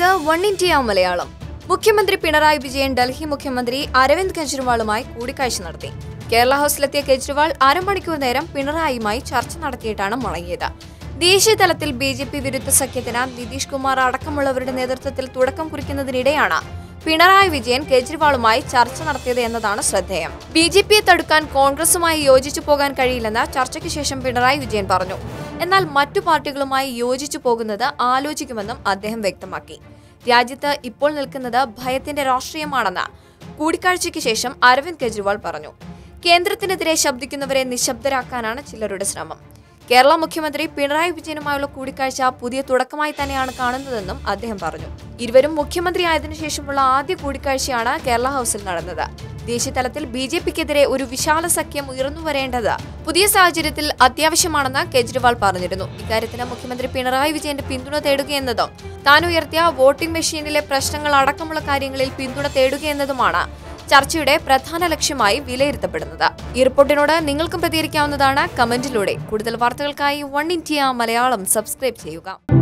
ഇത് one India Malayalam. മുഖ്യമന്ത്രി പിണറായി വിജയൻ ഡൽഹി മുഖ്യമന്ത്രി അരവിന്ദ് കെജ്രിവാളുമായി കൂടിക്കാഴ്ച നടത്തി. കേരള ഹൌസിലെത്തിയ കെജ്രിവാൾ അരമണിക്കൂർ നേരം പിണറായിയുമായി ചർച്ച നടത്തിയിട്ടാണ് മടങ്ങിയത്. ദേശീയ തലത്തിൽ BJP വിരുദ്ധ സഖ്യത്തിന് നിതീഷ് കുമാർ അടക്കമുള്ളവരുടെ നേതൃത്വത്തിൽ തുടക്കം കുറിക്കുന്നതിനിടെയാണ് പിണറായി വിജയൻ കെജ്രിവാളുമായി ചർച്ച നടത്തിയത് എന്നതാണ് ശ്രദ്ധേയം. BJPയെ തടുക്കാൻ കോൺഗ്രസുമായി യോജിച്ചു പോകാൻ കഴിയില്ലെന്ന് ചർച്ചയ്ക്ക് ശേഷം പിണറായി വിജയൻ പറഞ്ഞു. എന്നാൽ മറ്റു പാർട്ടികളുമായി യോജിച്ചു പോകുന്നത് ആലോചിക്കുമെന്നും അദ്ദേഹം വ്യക്തമാക്കി. രാജ്യത്ത് ഇപ്പോൾ നിൽക്കുന്നത് ഭയത്തിന്റെ രാഷ്ട്രീയമാണെന്ന് കൂടിക്കാഴ്ചയ്ക്ക് ശേഷം അരവിന്ദ് കെജ്രിവാൾ പറഞ്ഞു. കേന്ദ്രത്തിനെതിരെ ശബ്ദിക്കുന്നവരെ നിശബ്ദരാക്കാനാണ് ചിലരുടെ ശ്രമം. കേരള മുഖ്യമന്ത്രി പിണറായി വിജയനുമായുള്ള കൂടിക്കാഴ്ച പുതിയ തുടക്കമായി തന്നെയാണ് കാണുന്നതെന്നും അദ്ദേഹം പറഞ്ഞു. ഇരുവരും മുഖ്യമന്ത്രിയായതിനു ശേഷമുള്ള ആദ്യ കൂടിക്കാഴ്ചയാണ് കേരള ഹൌസിൽ നടന്നത്. ദേശീയ തലത്തിൽ BJPക്കെതിരെ ഒരു വിശാല സഖ്യം ഉയർന്നു വരേണ്ടത് പുതിയ സാഹചര്യത്തിൽ അത്യാവശ്യമാണെന്ന് കെജ്രിവാൾ പറഞ്ഞിരുന്നു. ഇക്കാര്യത്തിന് മുഖ്യമന്ത്രി പിണറായി വിജയന്റെ പിന്തുണ തേടുകയെന്നതും താൻ ഉയർത്തിയ വോട്ടിംഗ് മെഷീനിലെ പ്രശ്നങ്ങൾ അടക്കമുള്ള കാര്യങ്ങളിൽ പിന്തുണ തേടുകയെന്നതുമാണ് ചർച്ചയുടെ പ്രധാന ലക്ഷ്യമായി വിലയിരുത്തപ്പെടുന്നത്. ഈ റിപ്പോർട്ടിനോട് നിങ്ങൾക്കും പ്രതികരിക്കാവുന്നതാണ് കമന്റിലൂടെ. കൂടുതൽ വാർത്തകൾക്കായി വൺ ഇന്ത്യ മലയാളം സബ്സ്ക്രൈബ് ചെയ്യുക.